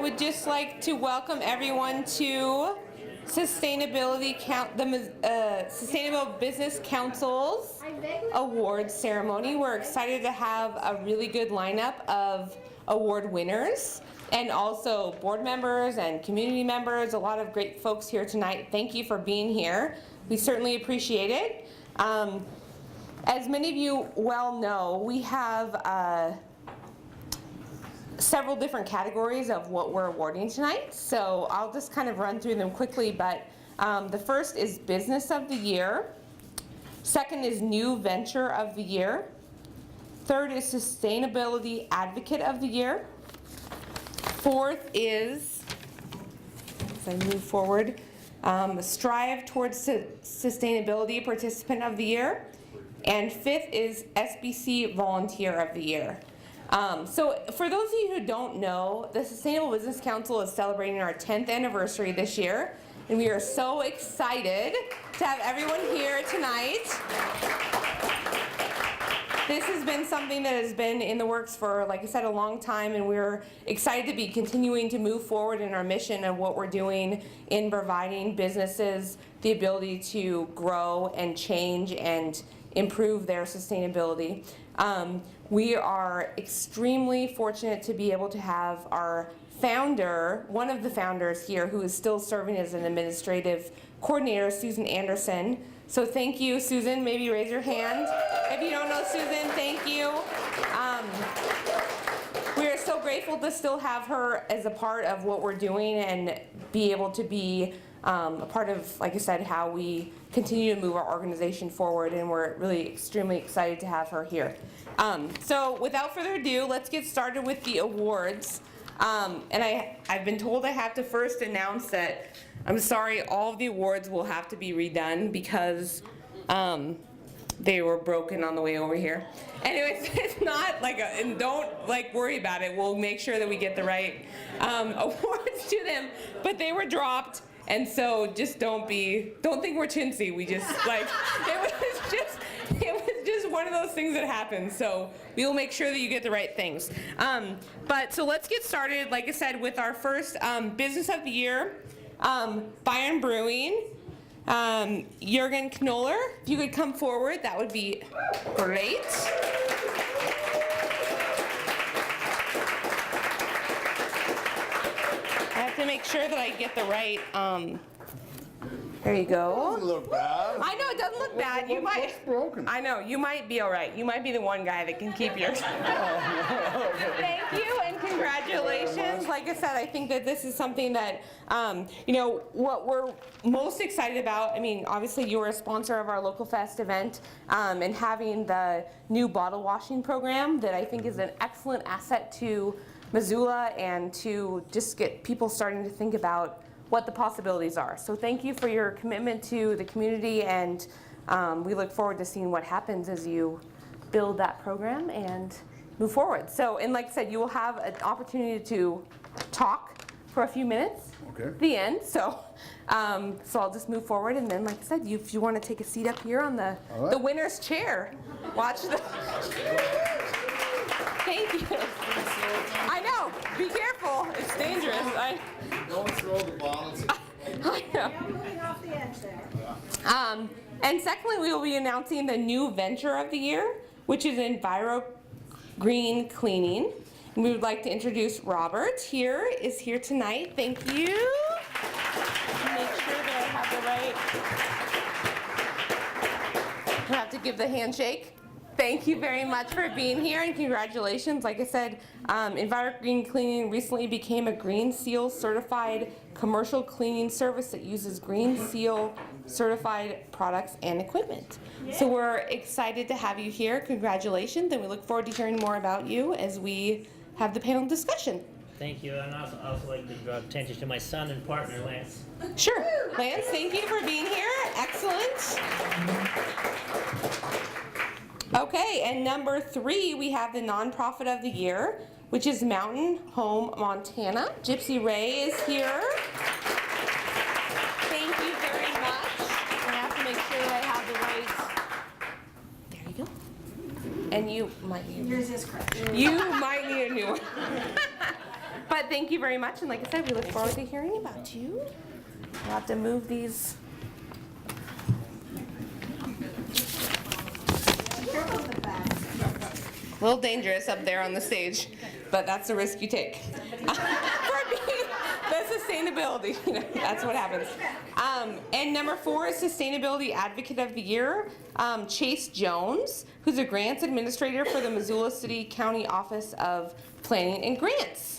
would just like to welcome everyone to Sustainable Business Council's awards ceremony. We're excited to have a really good lineup of award winners and also board members and community members. A lot of great folks here tonight. Thank you for being here. We certainly appreciate it. As many of you well know, we have several different categories of what we're awarding tonight. So I'll just kind of run through them quickly, but the first is Business of the Year. Second is New Venture of the Year. Third is Sustainability Advocate of the Year. Fourth is, as I move forward, Strive Towards Sustainability Participant of the Year. And fifth is SBC Volunteer of the Year. So for those of you who don't know, the Sustainable Business Council is celebrating our 10th anniversary this year, and we are so excited to have everyone here tonight. This has been something that has been in the works for, like I said, a long time, and we're excited to be continuing to move forward in our mission of what we're doing in providing businesses the ability to grow and change and improve their sustainability. We are extremely fortunate to be able to have our founder, one of the founders here, who is still serving as an administrative coordinator, Susan Anderson. So thank you, Susan. Maybe raise your hand. If you don't know Susan, thank you. We are so grateful to still have her as a part of what we're doing and be able to be a part of, like I said, how we continue to move our organization forward, and we're really extremely excited to have her here. So without further ado, let's get started with the awards. And I've been told I have to first announce that I'm sorry, all of the awards will have to be redone because they were broken on the way over here. Anyways, it's not like and don't worry about it. We'll make sure that we get the right awards to them, but they were dropped. And so just don't think we're chintzy. We just it was just one of those things that happens. So we will make sure that you get the right things. But so let's get started, like I said, with our first Business of the Year, Bayern Brewing, Jürgen Knoller. If you could come forward, that would be great. I have to make sure that I get the right, there you go. Doesn't look bad. I know, it doesn't look bad. You might. What's broken? I know, you might be all right. You might be the one guy that can keep yours. Thank you and congratulations. Like I said, I think that this is something that, what we're most excited about. I mean, obviously you were a sponsor of our Local Fest event, and having the new bottle washing program that I think is an excellent asset to Missoula and to just get people starting to think about what the possibilities are. So thank you for your commitment to the community, and we look forward to seeing what happens as you build that program and move forward. So, and like I said, you will have an opportunity to talk for a few minutes at the end. So, so I'll just move forward, and then, like I said, if you want to take a seat up here on the winner's chair, watch the. Thank you. I know. Be careful. It's dangerous. Don't throw the bottles. I know. Moving off the edge there. And secondly, we will be announcing the New Venture of the Year, which is Enviro Green Cleaning. And we would like to introduce Robert is here tonight. Thank you. Make sure that I have the right. I have to give the handshake. Thank you very much for being here, and congratulations. Like I said, Enviro Green Cleaning recently became a Green Seal certified commercial cleaning service that uses Green Seal certified products and equipment. So we're excited to have you here. Congratulations, and we look forward to hearing more about you as we have the panel discussion. Thank you, and I'd also like to draw attention to my son and partner, Lance. Sure. Lance, thank you for being here. Excellent. Okay, and number 3, we have the Nonprofit of the Year, which is Mountain Home Montana. Gypsy Ray is here. Thank you very much. I have to make sure that I have the right. There you go. And you might need Yours is correct. You might need a new one. But But thank you very much, and like I said, we look forward to hearing about you. We'll have to move these. A little dangerous up there on the stage, but that's the risk you take. For being the sustainability, that's what happens. And number 4 is Sustainability Advocate of the Year, Chase Jones, who's a grants administrator for the Missoula City County Office of Planning and Grants.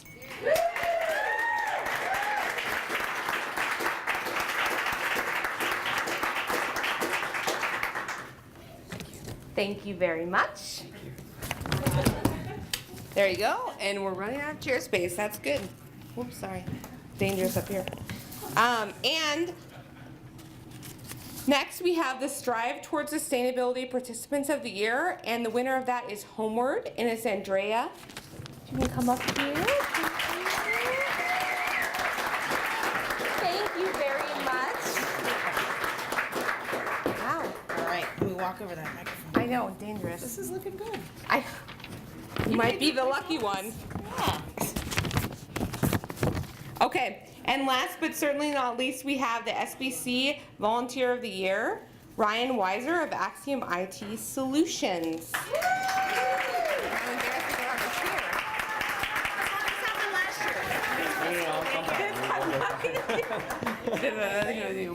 Thank you very much. There you go, and we're running out of chair space. That's good. Whoops, sorry. Dangerous up here. And next we have the Strive Towards Sustainability Participants of the Year, and the winner of that is Homeword, and it's Andrea. You can come up here. Thank you very much. Wow. All right, let me walk over that microphone. I know, dangerous. This is looking good. You might be the lucky one. Yeah. Okay, and last but certainly not least, we have the SBC Volunteer of the Year, Ryan Weisser of Axiom IT Solutions.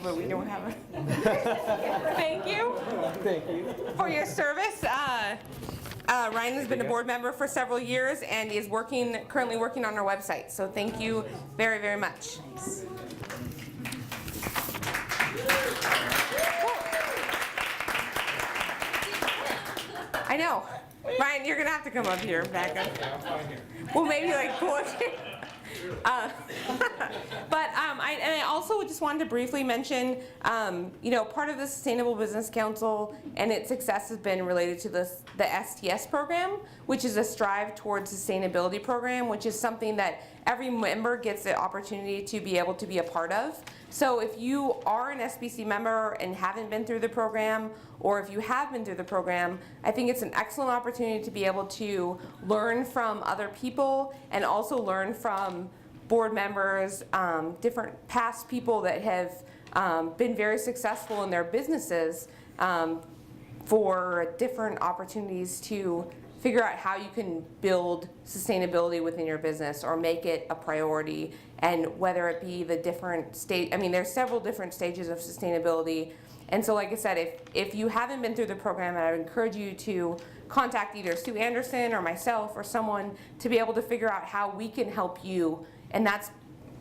But we don't have a. Thank you. Thank you. For your service. Ryan has been a board member for several years and is currently working on our website. So thank you very, very much. I know. Ryan, you're gonna have to come up here, back up. Well, maybe like pull it. But I also just wanted to briefly mention, part of the Sustainable Business Council and its success has been related to the STS program, which is a Strive Towards Sustainability program, which is something that every member gets the opportunity to be able to be a part of. So if you are an SBC member and haven't been through the program, or if you have been through the program, I think it's an excellent opportunity to be able to learn from other people and also learn from board members, different past people that have been very successful in their businesses for different opportunities to figure out how you can build sustainability within your business or make it a priority, and whether it be the different stage. I mean, there's several different stages of sustainability. And so like I said, if you haven't been through the program, I would encourage you to contact either Sue Anderson or myself or someone to be able to figure out how we can help you. And that's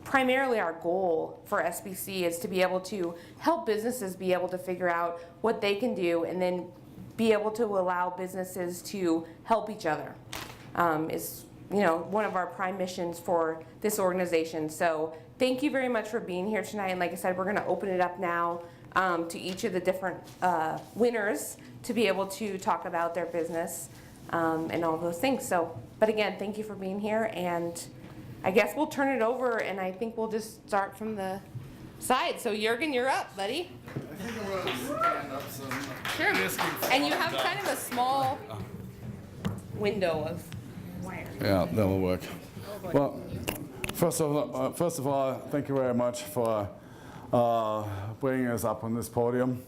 primarily our goal for SBC, is to be able to help businesses be able to figure out what they can do and then be able to allow businesses to help each other. Is one of our prime missions for this organization. So thank you very much for being here tonight. And like I said, we're going to open it up now to each of the different winners to be able to talk about their business and all those things. So, but again, thank you for being here, and I guess we'll turn it over, and I think we'll just start from the side. So Jürgen, you're up, buddy. I think I'm going to stand up some. Sure. And you have kind of a small window of wire. Yeah, that will work. Well, first of all, thank you very much for bringing us up on this podium.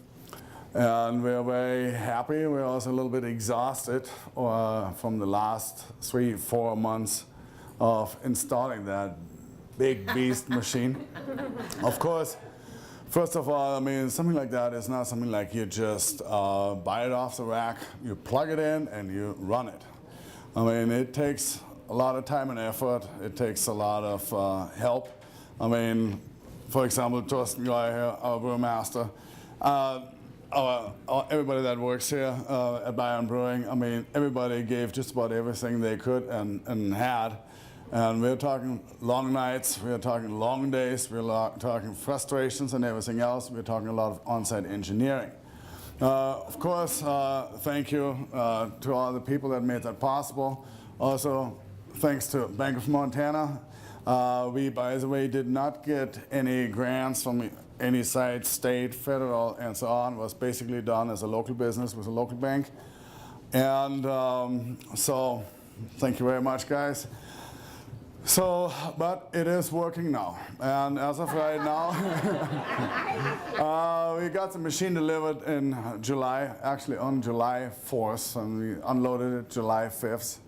And we're very happy. We're also a little bit exhausted from the last 3-4 months of installing that big beast machine. Of course, first of all, I mean, something like that is not something like you just buy it off the rack, you plug it in, and you run it. I mean, it takes a lot of time and effort. It takes a lot of help. I mean, for example, Thorsten Guy here, our brewmaster, everybody that works here at Bayern Brewing, I mean, everybody gave just about everything they could and had. And we're talking long nights, we're talking long days, we're talking frustrations and everything else. We're talking a lot of on-site engineering. Of course, thank you to all the people that made that possible. Also, thanks to Bank of Montana. We, by the way, did not get any grants from any side, state, federal, and so on. It was basically done as a local business with a local bank. And so, thank you very much, guys. So, but it is working now. And as of right now, we got the machine delivered in July, actually on July 4th, and we unloaded it July 5th.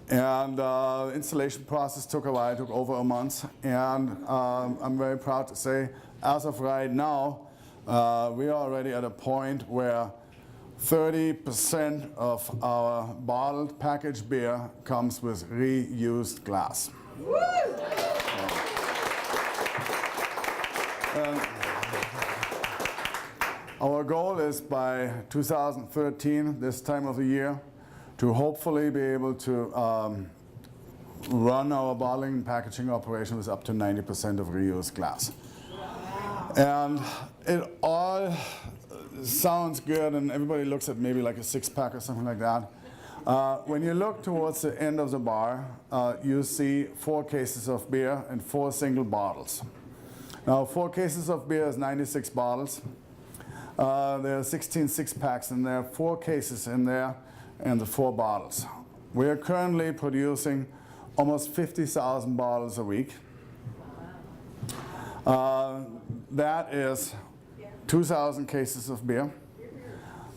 And the installation process took a while, took over a month. And I'm very proud to say, as of right now, we are already at a point where 30% of our bottled packaged beer comes with reused glass. And our goal is by 2013, this time of the year, to hopefully be able to run our bottling and packaging operation with up to 90% of reused glass. And it all sounds good, and everybody looks at maybe like a six-pack or something like that. When you look towards the end of the bar, you see 4 cases of beer and 4 single bottles. Now, 4 cases of beer is 96 bottles. There are 16 six-packs in there, 4 cases in there, and the 4 bottles. We are currently producing almost 50,000 bottles a week. That is 2,000 cases of beer,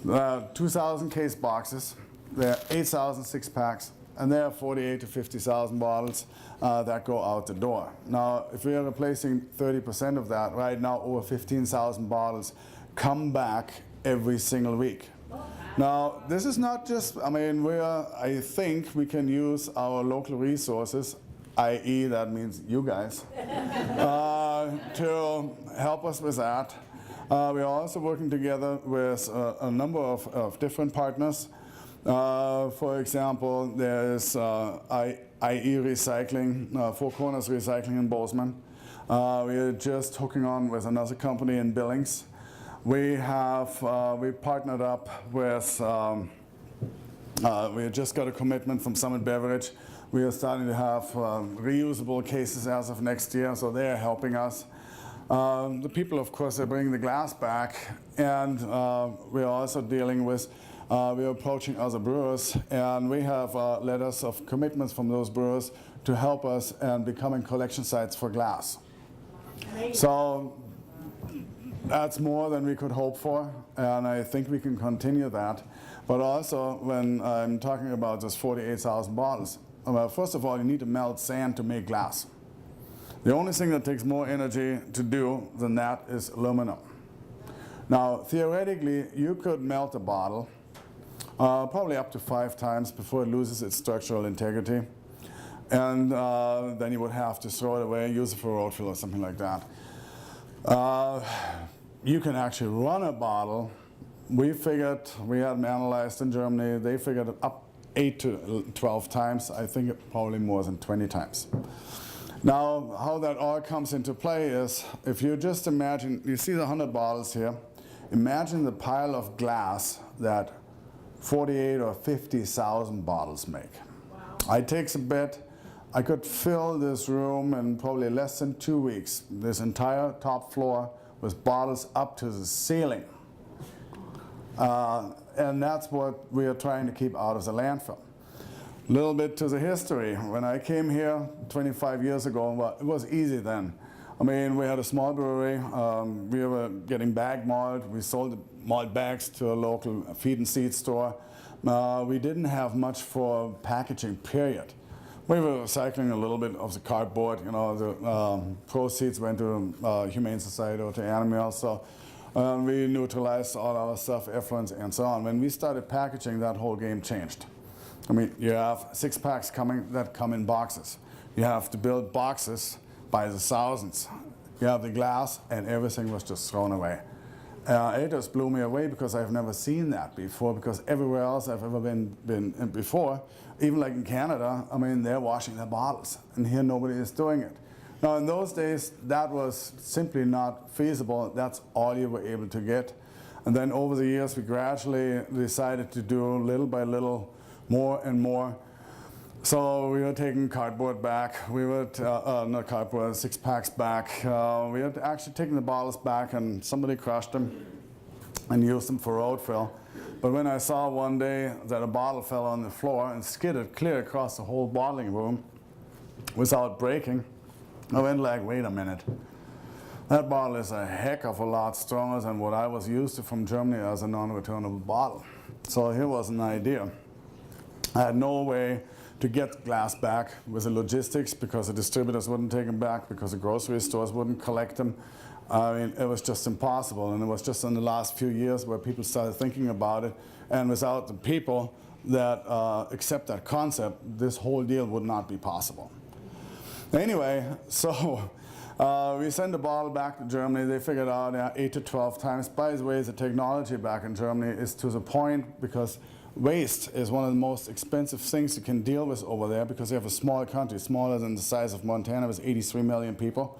2,000 case boxes. There are 8,000 six-packs, and there are 48 to 50,000 bottles that go out the door. Now, if we are replacing 30% of that, right now over 15,000 bottles come back every single week. Now, this is not just, I mean, I think we can use our local resources, i.e. that means you guys, to help us with that. We are also working together with a number of different partners. For example, there's IE Recycling, Four Corners Recycling in Bozeman. We are just hooking on with another company in Billings. We partnered up with, we just got a commitment from Summit Beverage. We are starting to have reusable cases as of next year, so they are helping us. The people, of course, are bringing the glass back, and we are also dealing with, we are approaching other brewers, and we have letters of commitments from those brewers to help us and becoming collection sites for glass. So that's more than we could hope for, and I think we can continue that. But also, when I'm talking about those 48,000 bottles, well, first of all, you need to melt sand to make glass. The only thing that takes more energy to do than that is aluminum. Now, theoretically, you could melt a bottle probably up to 5 times before it loses its structural integrity. And then you would have to throw it away, use it for road fill or something like that. You can actually run a bottle. We had them analyzed in Germany. They figured up 8 to 12 times. I think probably more than 20 times. Now, how that all comes into play is, if you just imagine, you see the 100 bottles here, imagine the pile of glass that 48 or 50,000 bottles make. Wow. It takes a bit. I could fill this room in probably less than 2 weeks, this entire top floor with bottles up to the ceiling. And that's what we are trying to keep out of the landfill. A little bit to the history. When I came here 25 years ago, well, it was easy then. I mean, we had a small brewery. We were getting bag malt. We sold malt bags to a local feed and seed store. We didn't have much for packaging, period. We were recycling a little bit of the cardboard. You know, the proceeds went to Humane Society or to animals. So we neutralized all our stuff, effluents, and so on. When we started packaging, that whole game changed. I mean, you have 6-packs coming that come in boxes. You have to build boxes by the thousands. You have the glass, and everything was just thrown away. It just blew me away because I've never seen that before, because everywhere else I've ever been before, even like in Canada, I mean, they're washing their bottles, and here nobody is doing it. Now, in those days, that was simply not feasible. That's all you were able to get. And then over the years, we gradually decided to do little by little more and more. So we were taking cardboard back. We were, not cardboard, 6-packs back. We had actually taken the bottles back, and somebody crushed them and used them for road fill. But when I saw one day that a bottle fell on the floor and skidded clear across the whole bottling room, without breaking. I went like, wait a minute. That bottle is a heck of a lot stronger than what I was used to from Germany as a non-returnable bottle. So here was an idea. I had no way to get glass back with the logistics because the distributors wouldn't take them back, because the grocery stores wouldn't collect them. I mean, it was just impossible. And it was just in the last few years where people started thinking about it. And without the people that accept that concept, this whole deal would not be possible. Anyway, so we sent the bottle back to Germany. They figured out 8 to 12 times. By the way, the technology back in Germany is to the point, because waste is one of the most expensive things you can deal with over there, because you have a small country, smaller than the size of Montana with 83 million people.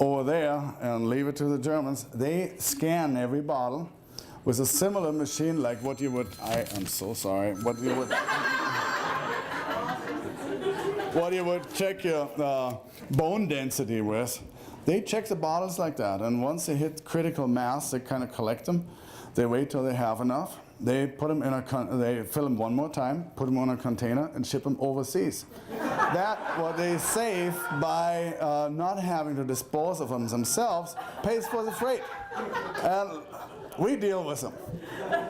Over there, and leave it to the Germans, they scan every bottle with a similar machine like what you would, I am so sorry, what you would check your bone density with. They check the bottles like that, and once they hit critical mass, they kind of collect them. They wait till they have enough. They put them in they fill them one more time, put them on a container, and ship them overseas. That, what they save by not having to dispose of them themselves, pays for the freight. And we deal with them,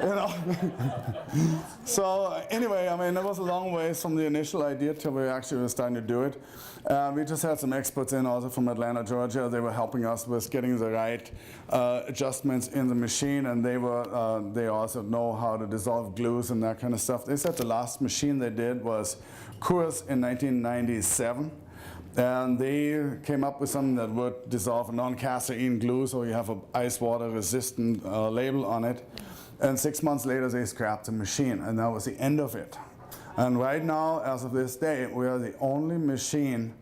you know. So anyway, I mean, it was a long ways from the initial idea till we actually were starting to do it. We just had some experts in also from Atlanta, Georgia. They were helping us with getting the right adjustments in the machine, and they also know how to dissolve glues and that kind of stuff. They said the last machine they did was Coors in 1997. And they came up with something that would dissolve a non-casein glue, so you have an ice water resistant label on it. And 6 months later, they scrapped the machine, and that was the end of it. And right now, as of this day, we are the only machine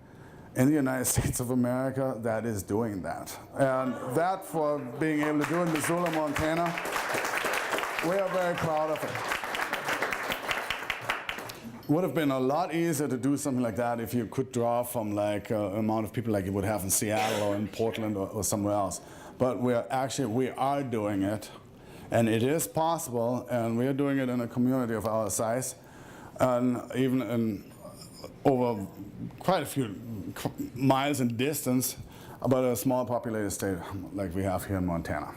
in the United States of America that is doing that. And that, for being able to do in Missoula, Montana, we are very proud of it. Would have been a lot easier to do something like that if you could draw from like amount of people like you would have in Seattle or in Portland or somewhere else. But we are doing it, and it is possible, and we are doing it in a community of our size, and even in over quite a few miles in distance, about a small populated state like we have here in Montana.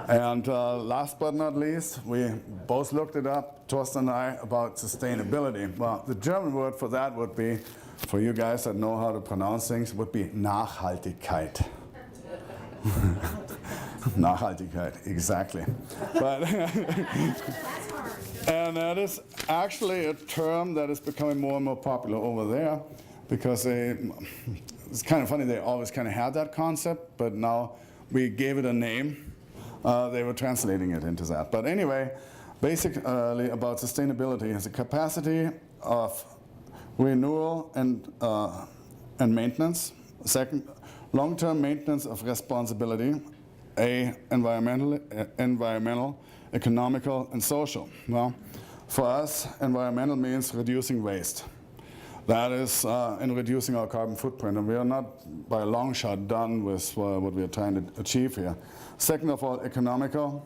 And last but not least, we both looked it up, Torsten and I, about sustainability. Well, the German word for that would be, for you guys that know how to pronounce things, would be Nachhaltigkeit. Nachhaltigkeit, exactly. But and that is actually a term that is becoming more and more popular over there, because it's kind of funny, they always kind of had that concept, but now we gave it a name. They were translating it into that. But anyway, basically about sustainability is the capacity of renewal and maintenance. Second, long-term maintenance of responsibility. Environmental, economical, and social. Well, for us, environmental means reducing waste. That is in reducing our carbon footprint, and we are not by a long shot done with what we are trying to achieve here. Second of all, economical.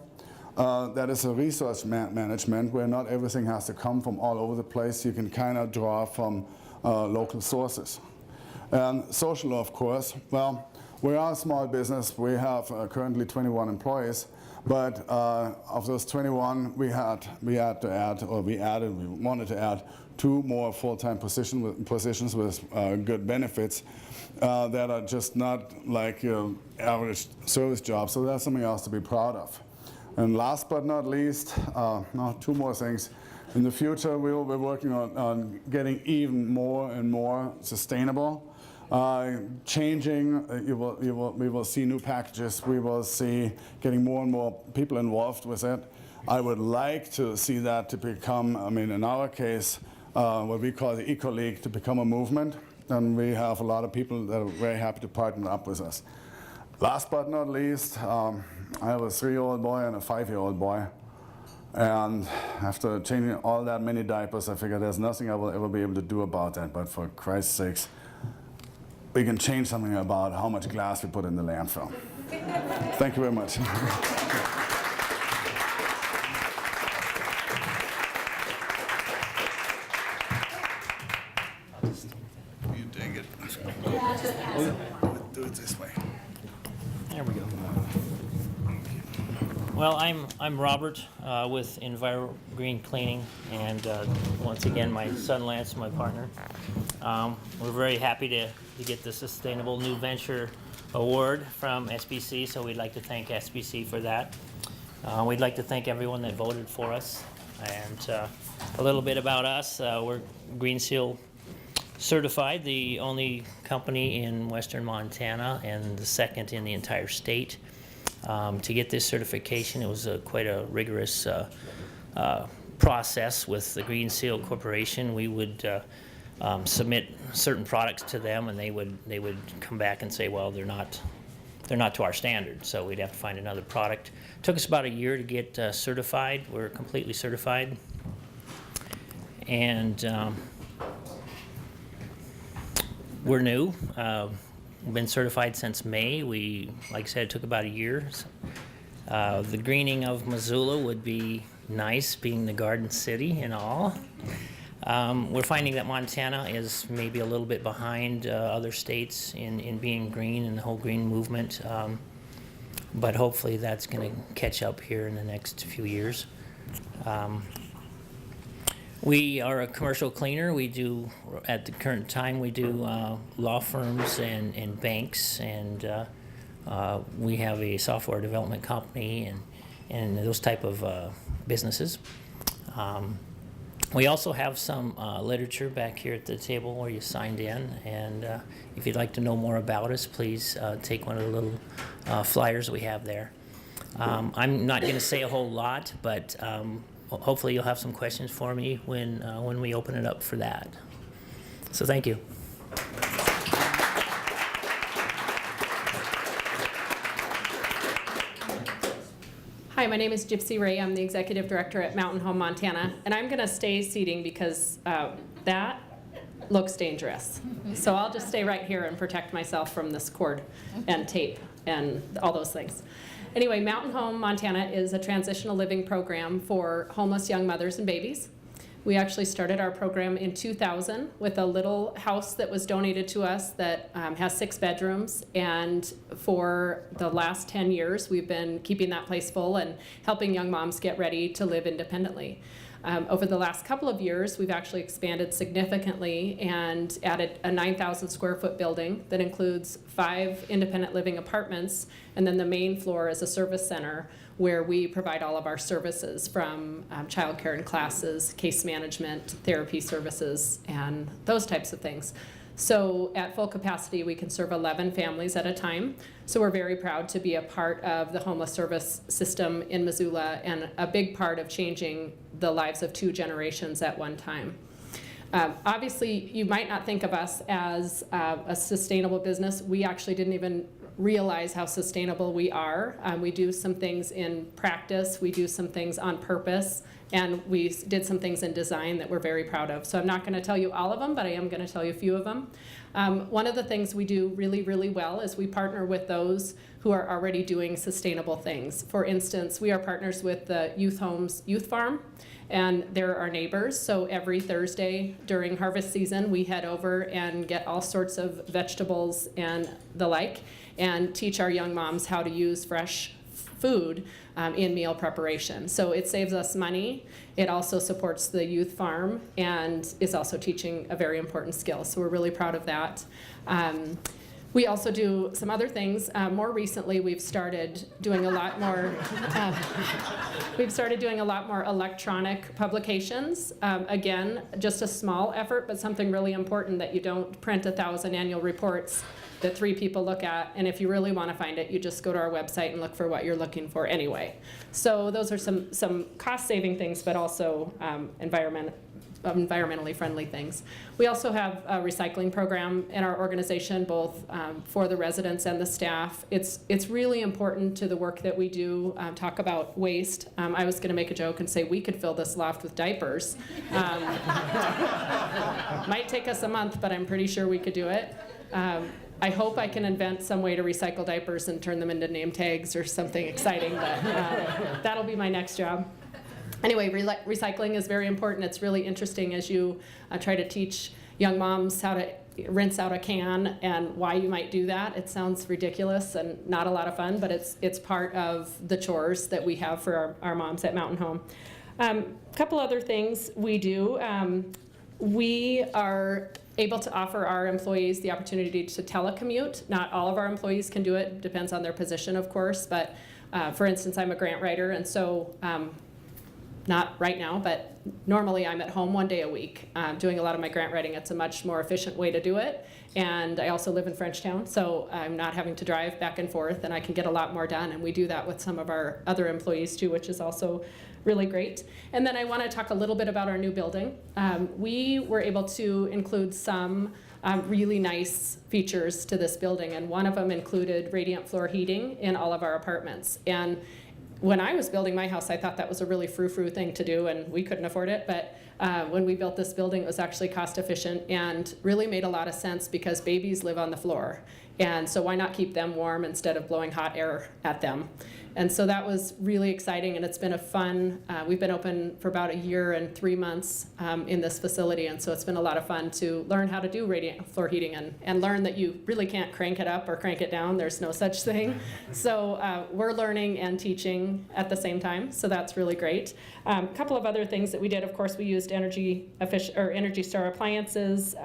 That is a resource management where not everything has to come from all over the place. You can kind of draw from local sources. And social, of course. Well, we are a small business. We have currently 21 employees. But of those 21, we wanted to add 2 more full-time positions with good benefits that are just not like your average service job. So that's something else to be proud of. And last but not least, 2 more things. In the future, we will be working on getting even more and more sustainable. Changing, we will see new packages. We will see getting more and more people involved with it. I would like to see that to become, I mean, in our case, what we call the Eco League, to become a movement. And we have a lot of people that are very happy to partner up with us. Last but not least, I have a 3-year-old boy and a 5-year-old boy. And after changing all that many diapers, I figured there's nothing I will ever be able to do about that. But for Christ's sakes, we can change something about how much glass we put in the landfill. Thank you very much. Well, I'm Robert with Enviro Green Cleaning, and once again, my son Lance, my partner. We're very happy to get the Sustainable New Venture Award from SBC, so we'd like to thank SBC for that. We'd like to thank everyone that voted for us. And a little bit about us, we're Green Seal certified, the only company in western Montana and the second in the entire state. To get this certification, it was quite a rigorous process with the Green Seal Corporation. We would submit certain products to them, and they would come back and say, well, they're not to our standard, so we'd have to find another product. Took us about a year to get certified. We're completely certified, and we're new. We've been certified since May. Like I said, it took about a year. The greening of Missoula would be nice, being the garden city and all. We're finding that Montana is maybe a little bit behind other states in being green and the whole green movement, but hopefully that's going to catch up here in the next few years. We are a commercial cleaner. We do, at the current time, we do law firms and banks, and we have a software development company and those type of businesses. We also have some literature back here at the table where you signed in, and if you'd like to know more about us, please take one of the little flyers we have there. I'm not going to say a whole lot, but hopefully you'll have some questions for me when we open it up for that. So thank you. Hi, my name is Gypsy Ray. I'm the Executive Director at Mountain Home Montana, and I'm going to stay seating because that looks dangerous. So I'll just stay right here and protect myself from this cord and tape and all those things. Anyway, Mountain Home Montana is a transitional living program for homeless young mothers and babies. We actually started our program in 2000 with a little house that was donated to us that has 6 bedrooms, and for the last 10 years we've been keeping that place full and helping young moms get ready to live independently. Over the last couple of years, we've actually expanded significantly and added a 9,000 square foot building that includes 5 independent living apartments, and then the main floor is a service center where we provide all of our services from childcare and classes, case management, therapy services, and those types of things. So at full capacity, we can serve 11 families at a time. So we're very proud to be a part of the homeless service system in Missoula and a big part of changing the lives of 2 generations at one time. Obviously, you might not think of us as a sustainable business. We actually didn't even realize how sustainable we are. We do some things in practice, we do some things on purpose, and we did some things in design that we're very proud of. So I'm not going to tell you all of them, but I am going to tell you a few of them. One of the things we do really, really well is we partner with those who are already doing sustainable things. For instance, we are partners with the Youth Homes Youth Farm, and they're our neighbors. So every Thursday during harvest season, we head over and get all sorts of vegetables and the like, and teach our young moms how to use fresh food in meal preparation. So it saves us money. It also supports the youth farm and is also teaching a very important skill. So we're really proud of that. We also do some other things. More recently, we've started doing a lot more. Electronic publications. Again, just a small effort, but something really important that you don't print 1,000 annual reports that 3 people look at, and if you really want to find it, you just go to our website and look for what you're looking for anyway. So those are some cost-saving things, but also environmentally friendly things. We also have a recycling program in our organization, both for the residents and the staff. It's really important to the work that we do, talk about waste. I was going to make a joke and say we could fill this loft with diapers. Might take us a month, but I'm pretty sure we could do it. I hope I can invent some way to recycle diapers and turn them into name tags or something exciting, but that'll be my next job. Anyway, recycling is very important. It's really interesting as you try to teach young moms how to rinse out a can and why you might do that. It sounds ridiculous and not a lot of fun, but it's part of the chores that we have for our moms at Mountain Home. A couple other things we do. We are able to offer our employees the opportunity to telecommute. Not all of our employees can do it, depends on their position, of course, but for instance, I'm a grant writer, and so not right now, but normally I'm at home 1 day a week doing a lot of my grant writing. It's a much more efficient way to do it. And I also live in Frenchtown, so I'm not having to drive back and forth, and I can get a lot more done. And we do that with some of our other employees too, which is also really great. And then I want to talk a little bit about our new building. We were able to include some really nice features to this building, and one of them included radiant floor heating in all of our apartments. And when I was building my house, I thought that was a really frou-frou thing to do, and we couldn't afford it. But when we built this building, it was actually cost efficient and really made a lot of sense because babies live on the floor. And so why not keep them warm instead of blowing hot air at them? And so that was really exciting, and it's been a fun, we've been open for about 1 year and 3 months in this facility, and so it's been a lot of fun to learn how to do radiant floor heating and learn that you really can't crank it up or crank it down. There's no such thing. So we're learning and teaching at the same time, so that's really great. A couple of other things that we did, of course, we used Energy Star appliances.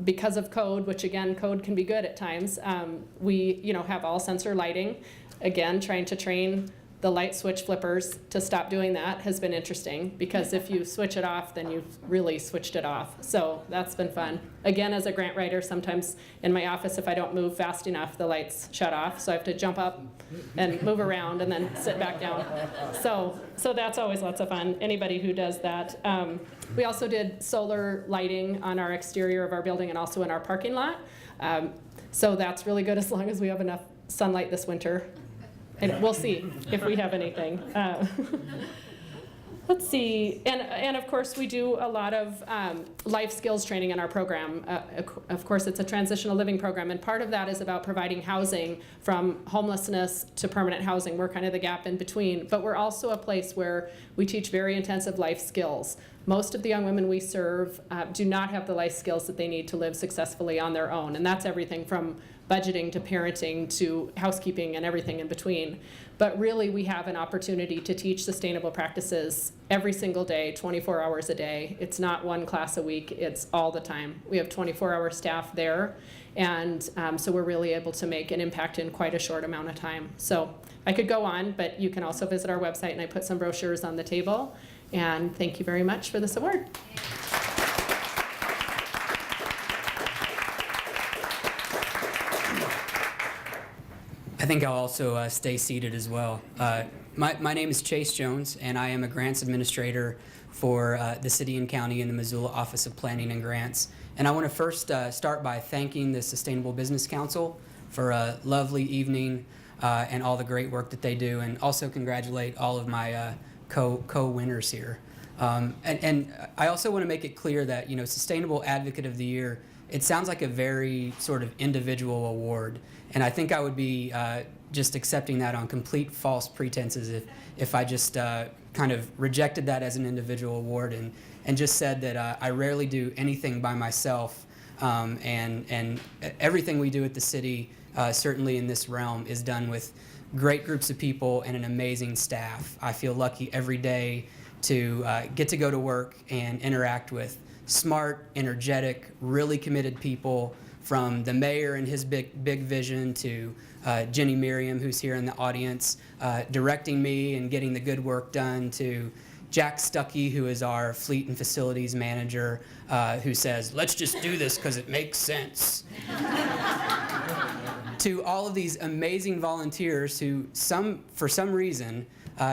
Because of code, which again, code can be good at times, we have all sensor lighting. Again, trying to train the light switch flippers to stop doing that has been interesting, because if you switch it off, then you've really switched it off. So that's been fun. Again, as a grant writer, sometimes in my office, if I don't move fast enough, the lights shut off. So I have to jump up and move around and then sit back down. So that's always lots of fun, anybody who does that. We also did solar lighting on our exterior of our building and also in our parking lot. So that's really good as long as we have enough sunlight this winter. And we'll see if we have anything. Let's see, and of course we do a lot of life skills training in our program. Of course, it's a transitional living program, and part of that is about providing housing from homelessness to permanent housing. We're kind of the gap in between, but we're also a place where we teach very intensive life skills. Most of the young women we serve do not have the life skills that they need to live successfully on their own, and that's everything from budgeting to parenting to housekeeping and everything in between. But really, we have an opportunity to teach sustainable practices every single day, 24 hours a day. It's not one class a week, it's all the time. We have 24-hour staff there, and so we're really able to make an impact in quite a short amount of time. So I could go on, but you can also visit our website, and I put some brochures on the table. And thank you very much for this award. I think I'll also stay seated as well. My name is Chase Jones, and I am a grants administrator for the City and County in the Missoula Office of Planning and Grants. And I want to first start by thanking the Sustainable Business Council for a lovely evening and all the great work that they do, and also congratulate all of my co-winners here. And I also want to make it clear that, Sustainable Advocate of the Year, it sounds like a very sort of individual award. And I think I would be just accepting that on complete false pretenses if I just kind of rejected that as an individual award and just said that I rarely do anything by myself. And everything we do at the city, certainly in this realm, is done with great groups of people and an amazing staff. I feel lucky every day to get to go to work and interact with smart, energetic, really committed people, from the mayor and his big vision to Jenny Miriam, who's here in the audience, directing me and getting the good work done, to Jack Stuckey, who is our fleet and facilities manager, who says, let's just do this because it makes sense. To all of these amazing volunteers who, for some reason,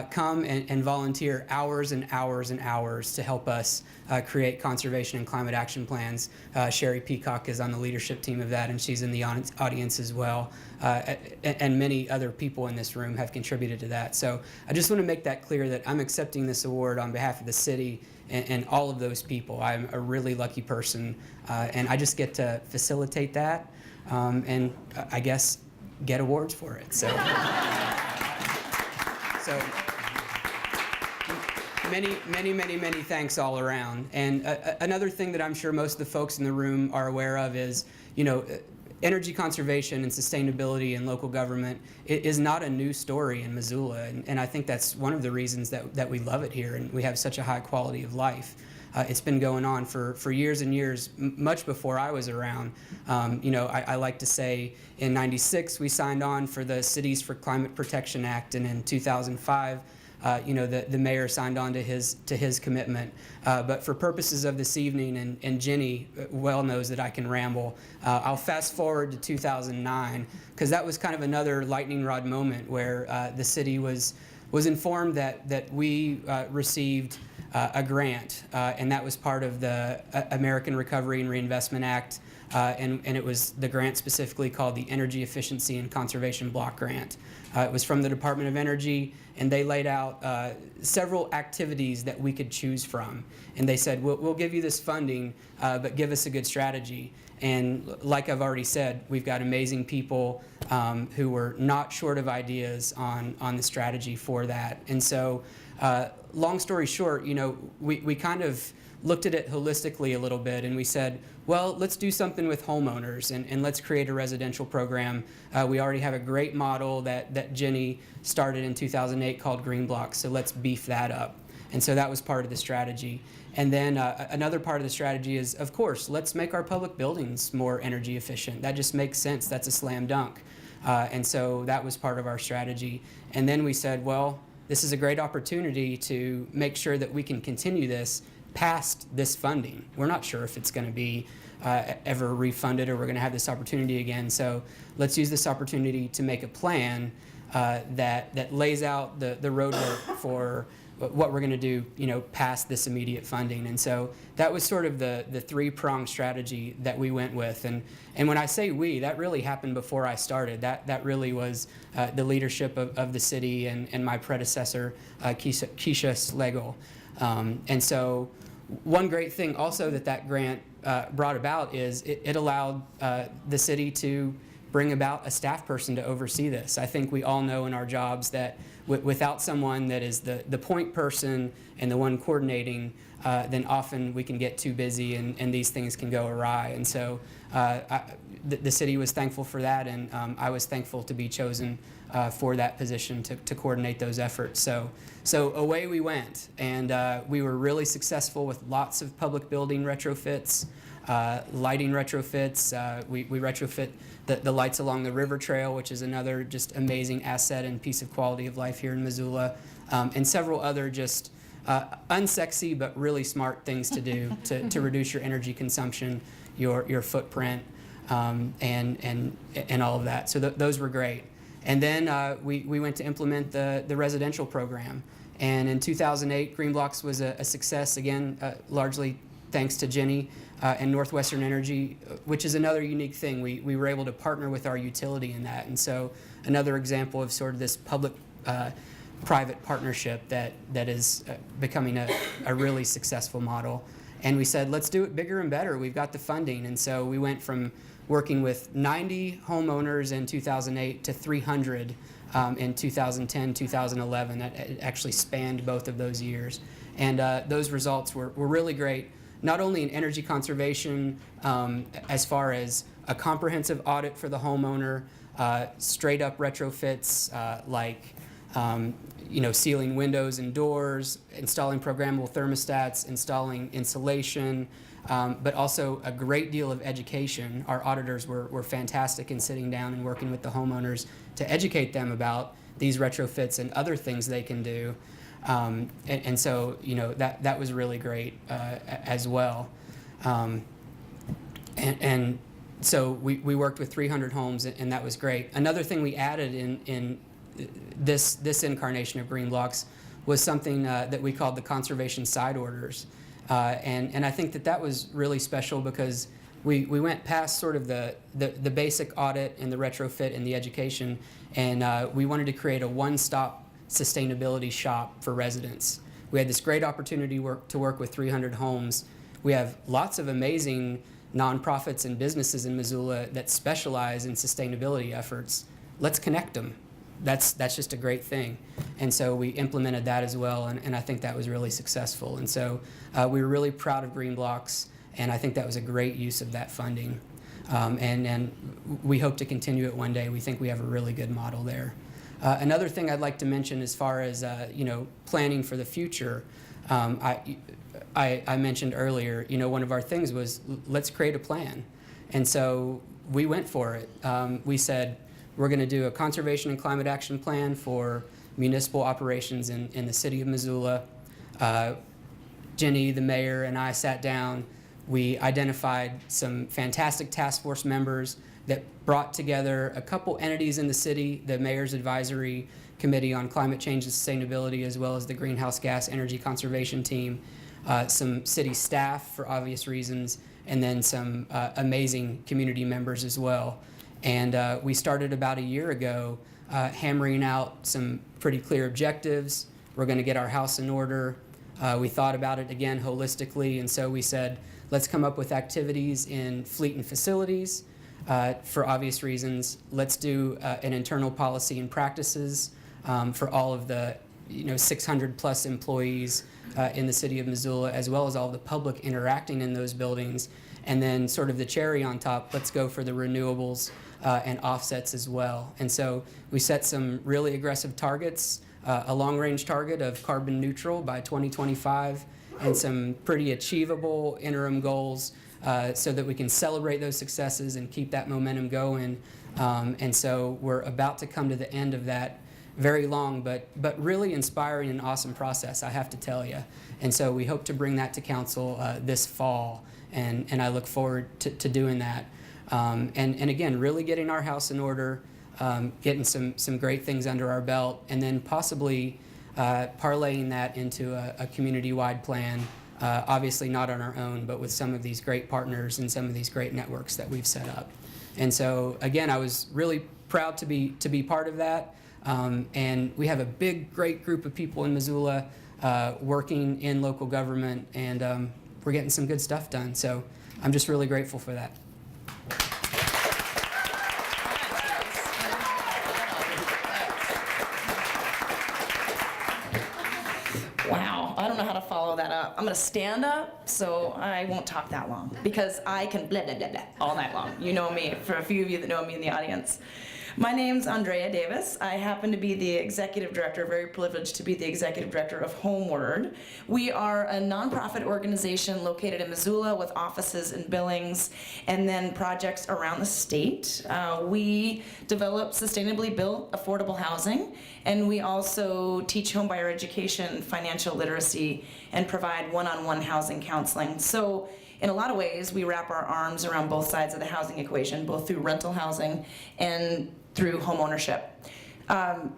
come and volunteer hours and hours and hours to help us create conservation and climate action plans. Sherry Peacock is on the leadership team of that, and she's in the audience as well. And many other people in this room have contributed to that. So I just want to make that clear that I'm accepting this award on behalf of the city and all of those people. I'm a really lucky person, and I just get to facilitate that and I guess get awards for it. So many thanks all around. And another thing that I'm sure most of the folks in the room are aware of is, energy conservation and sustainability in local government is not a new story in Missoula. And I think that's one of the reasons that we love it here and we have such a high quality of life. It's been going on for years and years, much before I was around. I like to say in '96 we signed on for the Cities for Climate Protection Act, and in 2005, the mayor signed on to his commitment. But for purposes of this evening, and Jenny well knows that I can ramble, I'll fast forward to 2009, because that was kind of another lightning rod moment where the city was informed that we received a grant, and that was part of the American Recovery and Reinvestment Act, and it was the grant specifically called the Energy Efficiency and Conservation Block Grant. It was from the Department of Energy, and they laid out several activities that we could choose from. And they said, we'll give you this funding, but give us a good strategy. And like I've already said, we've got amazing people who were not short of ideas on the strategy for that. And so, long story short, we kind of looked at it holistically a little bit, and we said, well, let's do something with homeowners, and let's create a residential program. We already have a great model that Jenny started in 2008 called Green Blocks, so let's beef that up. And so that was part of the strategy. And then another part of the strategy is, of course, let's make our public buildings more energy efficient. That just makes sense. That's a slam dunk. And so that was part of our strategy. And then we said, well, this is a great opportunity to make sure that we can continue this past this funding. We're not sure if it's going to be ever refunded or we're going to have this opportunity again. So let's use this opportunity to make a plan that lays out the roadmap for what we're going to do, past this immediate funding. And so that was sort of the three-pronged strategy that we went with. And when I say we, that really happened before I started. That really was the leadership of the city and my predecessor, Keisha Schlegel. And so one great thing also that grant brought about is it allowed the city to bring about a staff person to oversee this. I think we all know in our jobs that without someone that is the point person and the one coordinating, then often we can get too busy and these things can go awry. And so the city was thankful for that, and I was thankful to be chosen for that position to coordinate those efforts. So away we went, and we were really successful with lots of public building retrofits, lighting retrofits. We retrofit the lights along the river trail, which is another just amazing asset and piece of quality of life here in Missoula, and several other just unsexy but really smart things to do to reduce your energy consumption, your footprint, and all of that. So those were great. And then we went to implement the residential program. And in 2008, Green Blocks was a success, again, largely thanks to Jenny and Northwestern Energy, which is another unique thing. We were able to partner with our utility in that. And so another example of sort of this public-private partnership that is becoming a really successful model. And we said, let's do it bigger and better. We've got the funding. And so we went from working with 90 homeowners in 2008 to 300 in 2010, 2011. That actually spanned both of those years. And those results were really great, not only in energy conservation as far as a comprehensive audit for the homeowner, straight up retrofits like sealing windows and doors, installing programmable thermostats, installing insulation, but also a great deal of education. Our auditors were fantastic in sitting down and working with the homeowners to educate them about these retrofits and other things they can do. And so, that was really great as well. And so we worked with 300 homes, and that was great. Another thing we added in this incarnation of Green Blocks was something that we called the conservation side orders. And I think that was really special because we went past sort of the basic audit and the retrofit and the education, and we wanted to create a one-stop sustainability shop for residents. We had this great opportunity to work with 300 homes. We have lots of amazing nonprofits and businesses in Missoula that specialize in sustainability efforts. Let's connect them. that's just a great thing. And so we implemented that as well, and I think that was really successful. And so we were really proud of Green Blocks, and I think that was a great use of that funding. And we hope to continue it one day. We think we have a really good model there. Another thing I'd like to mention as far as planning for the future, I mentioned earlier, one of our things was let's create a plan. And so we went for it. We said we're going to do a conservation and climate action plan for municipal operations in the city of Missoula. Jenny, the mayor, and I sat down. We identified some fantastic task force members that brought together a couple entities in the city, the Mayor's Advisory Committee on Climate Change and Sustainability, as well as the Greenhouse Gas Energy Conservation Team, some city staff for obvious reasons, and then some amazing community members as well. And we started about a year ago hammering out some pretty clear objectives. We're going to get our house in order. We thought about it again holistically, and so we said, let's come up with activities in fleet and facilities for obvious reasons. Let's do an internal policy and practices for all of the 600 plus employees in the city of Missoula, as well as all the public interacting in those buildings. And then sort of the cherry on top, let's go for the renewables and offsets as well. And so we set some really aggressive targets, a long-range target of carbon neutral by 2025, and some pretty achievable interim goals so that we can celebrate those successes and keep that momentum going. And so we're about to come to the end of that very long but really inspiring and awesome process, I have to tell you. And so we hope to bring that to council this fall, and I look forward to doing that. And again, really getting our house in order, getting some great things under our belt, and then possibly parlaying that into a community-wide plan, obviously not on our own, but with some of these great partners and some of these great networks that we've set up. And so again, I was really proud to be part of that. And we have a big, great group of people in Missoula working in local government, and we're getting some good stuff done. So I'm just really grateful for that. Wow, I don't know how to follow that up. I'm gonna stand up, so I won't talk that long, because I can blah, blah, blah, blah all night long. You know me, for a few of you that know me in the audience. My name's Andrea Davis. I happen to be the executive director, very privileged to be the executive director of Homeword. We are a nonprofit organization located in Missoula with offices in Billings and then projects around the state. We develop sustainably built affordable housing, and we also teach homebuyer education, financial literacy, and provide one-on-one housing counseling. So in a lot of ways, we wrap our arms around both sides of the housing equation, both through rental housing and through home ownership.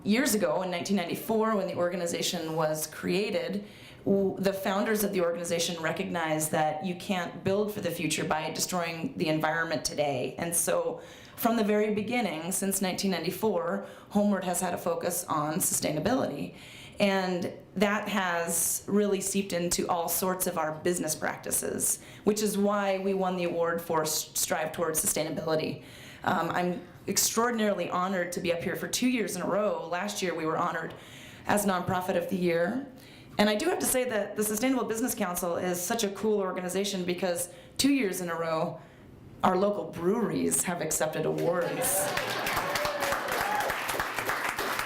Years ago, in 1994, when the organization was created, the founders of the organization recognized that you can't build for the future by destroying the environment today. And so from the very beginning, since 1994, Homeword has had a focus on sustainability. And that has really seeped into all sorts of our business practices, which is why we won the award for Strive Towards Sustainability. I'm extraordinarily honored to be up here for 2 years in a row. Last year we were honored as Nonprofit of the Year. And I do have to say that the Sustainable Business Council is such a cool organization because 2 years in a row, our local breweries have accepted awards.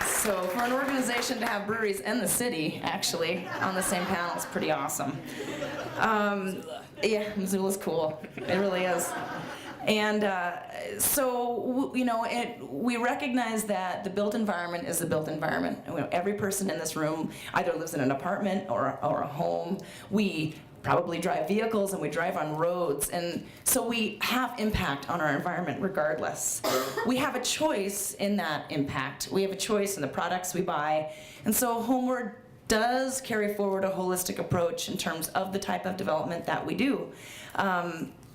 So for an organization to have breweries in the city, actually, on the same panel is pretty awesome. Yeah, Missoula's cool. It really is. And so, we recognize that the built environment is the built environment. Every person in this room either lives in an apartment or a home. We probably drive vehicles and we drive on roads, and so we have impact on our environment regardless. We have a choice in that impact. We have a choice in the products we buy, and so Homeword does carry forward a holistic approach in terms of the type of development that we do.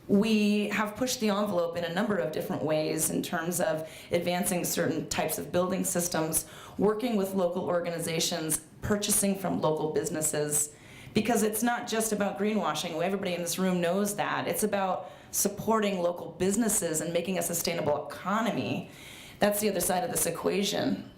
We have pushed the envelope in a number of different ways in terms of advancing certain types of building systems, working with local organizations, purchasing from local businesses, because it's not just about greenwashing. Everybody in this room knows that. It's about supporting local businesses and making a sustainable economy. that's the other side of this equation.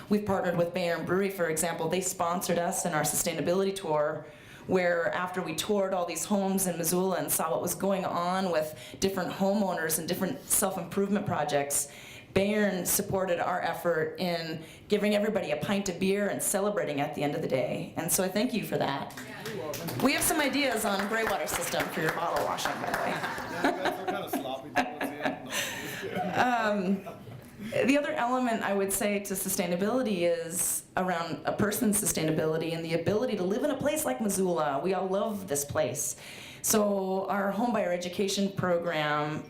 We've partnered with Bayern Brewing, for example. They sponsored us in our sustainability tour, where after we toured all these homes in Missoula and saw what was going on with different homeowners and different self-improvement projects, Bayern supported our effort in giving everybody a pint of beer and celebrating at the end of the day. And so I thank you for that. We have some ideas on gray water system for your bottle washing, by the way. Yeah, you guys are kind of sloppy towards the end. No. The other element I would say to sustainability is around a person's sustainability and the ability to live in a place like Missoula. We all love this place. So our homebuyer education program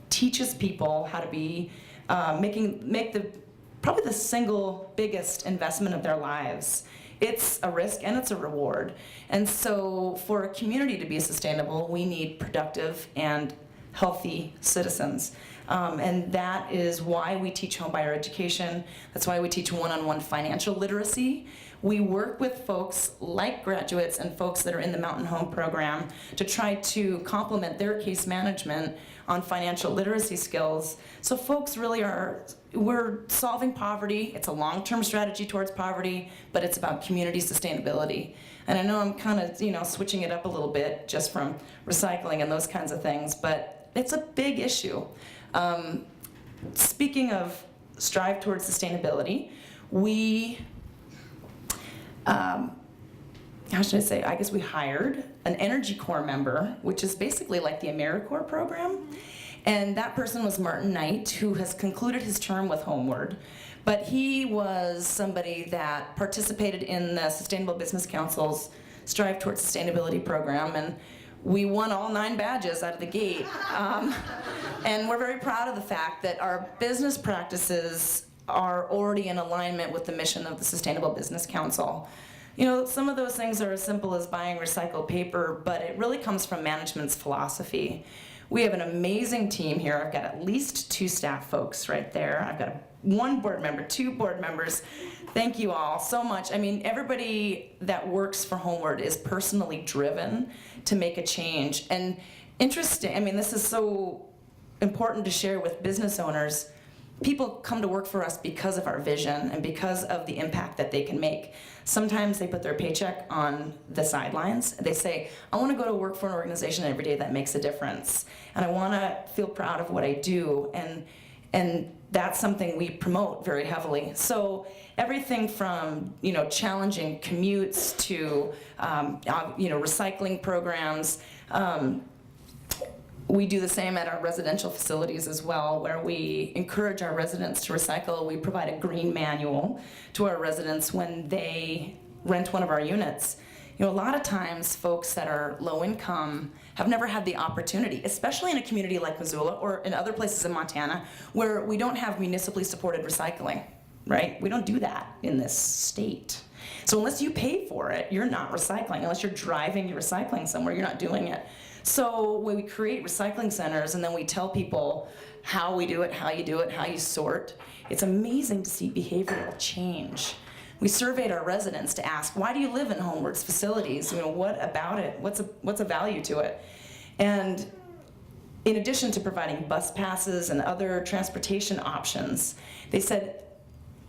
teaches people how to be probably the single biggest investment of their lives. It's a risk and it's a reward. And so for a community to be sustainable, we need productive and healthy citizens. And that is why we teach homebuyer education. That's why we teach one-on-one financial literacy. We work with folks like graduates and folks that are in the Mountain Home program to try to complement their case management on financial literacy skills. So folks really we're solving poverty. It's a long-term strategy towards poverty, but it's about community sustainability. And I know I'm kind of, switching it up a little bit just from recycling and those kinds of things, but it's a big issue. Speaking of strive towards sustainability, we, how should I say, I guess we hired an Energy Corps member, which is basically like the AmeriCorps program. And that person was Martin Knight, who has concluded his term with Homeword. But he was somebody that participated in the Sustainable Business Council's Strive Towards Sustainability program. And we won all 9 badges out of the gate. And we're very proud of the fact that our business practices are already in alignment with the mission of the Sustainable Business Council. Some of those things are as simple as buying recycled paper, but it really comes from management's philosophy. We have an amazing team here. I've got at least 2 staff folks right there. I've got 1 board member, 2 board members. Thank you all so much. I mean, everybody that works for Homeword is personally driven to make a change. And interesting, I mean, this is so important to share with business owners. People come to work for us because of our vision and because of the impact that they can make. Sometimes they put their paycheck on the sidelines. They say, I want to go to work for an organization every day that makes a difference. And I want to feel proud of what I do. And that's something we promote very heavily. So everything from challenging commutes to recycling programs. We do the same at our residential facilities as well, where we encourage our residents to recycle. We provide a green manual to our residents when they rent one of our units. A lot of times folks that are low income have never had the opportunity, especially in a community like Missoula or in other places in Montana, where we don't have municipally supported recycling, right? We don't do that in this state. So unless you pay for it, you're not recycling. Unless you're driving your recycling somewhere, you're not doing it. So when we create recycling centers and then we tell people how we do it, how you do it, how you sort, it's amazing to see behavioral change. We surveyed our residents to ask, why do you live in Homeword's facilities? What about it? What's a value to it? And in addition to providing bus passes and other transportation options, they said,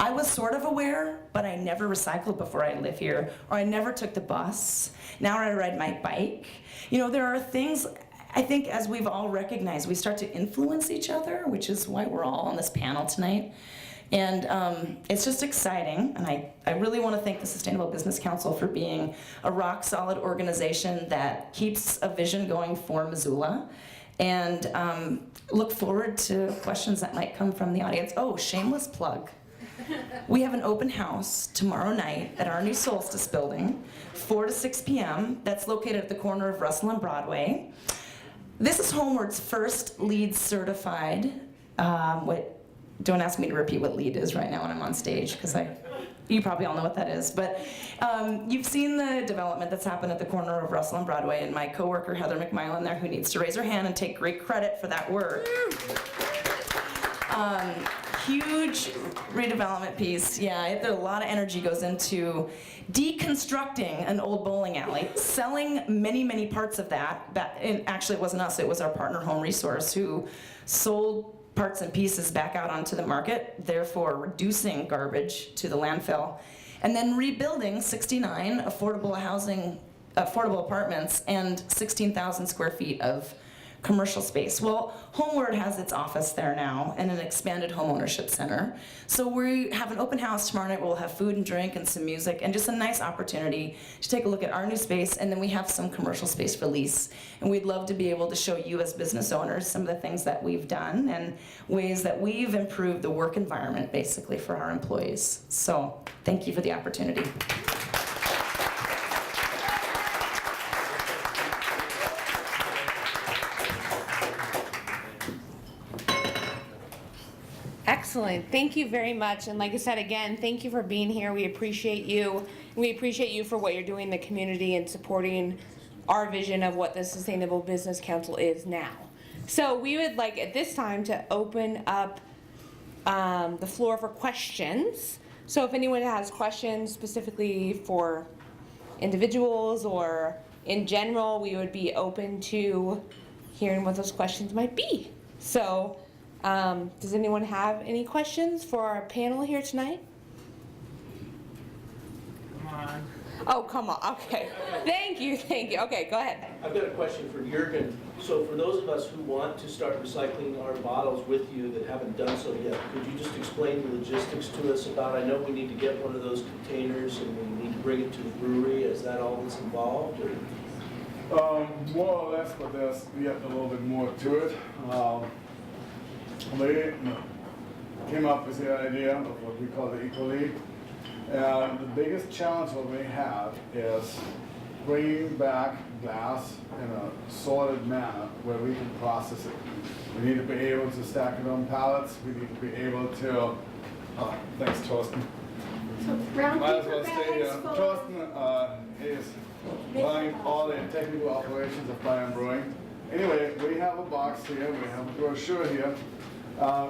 I was sort of aware, but I never recycled before I live here, or I never took the bus. Now I ride my bike. There are things, I think, as we've all recognized, we start to influence each other, which is why we're all on this panel tonight. And it's just exciting, and I really want to thank the Sustainable Business Council for being a rock-solid organization that keeps a vision going for Missoula. And look forward to questions that might come from the audience. Oh, shameless plug. We have an open house tomorrow night at our new Solstice building, 4 to 6 p.m. That's located at the corner of Russell and Broadway. This is Homeward's first LEED certified, don't ask me to repeat what LEED is right now when I'm on stage, because you probably all know what that is. But you've seen the development that's happened at the corner of Russell and Broadway, and my coworker Heather McMillan there, who needs to raise her hand and take great credit for that work. Huge redevelopment piece. Yeah, a lot of energy goes into deconstructing an old bowling alley, selling many, many parts of that. And actually, it wasn't us, it was our partner Home Resource who sold parts and pieces back out onto the market, therefore reducing garbage to the landfill, and then rebuilding 69 affordable apartments and 16,000 square feet of commercial space. Well, Homeword has its office there now and an expanded homeownership center. So we have an open house tomorrow night where we'll have food and drink and some music and just a nice opportunity to take a look at our new space, and then we have some commercial space for lease. And we'd love to be able to show you as business owners some of the things that we've done and ways that we've improved the work environment basically for our employees. So thank you for the opportunity. Excellent. Thank you very much. And like I said, again, thank you for being here. We appreciate you. We appreciate you for what you're doing in the community and supporting our vision of what the Sustainable Business Council is now. So we would like at this time to open up the floor for questions. So if anyone has questions specifically for individuals or in general, we would be open to hearing what those questions might be. So does anyone have any questions for our panel here tonight? Come on. Oh, come on. Okay. Thank you. Okay, go ahead. I've got a question for Jürgen. So for those of us who want to start recycling our bottles with you that haven't done so yet, could you just explain the logistics to us about, I know we need to get one of those containers and we need to bring it to the brewery. Is that all that's involved? Or? More or less, but there's yet a little bit more to it. We came up with the idea of what we call the Eco-League. And the biggest challenge that we have is bringing back glass in a sorted manner where we can process it. We need to be able to stack it on pallets. We need to be able to, thanks Torsten. So brown Might as paper well stay here. bags full. Torsten is running all the technical operations of Bayern Brewing. Anyway, we have a box here, we have a brochure here.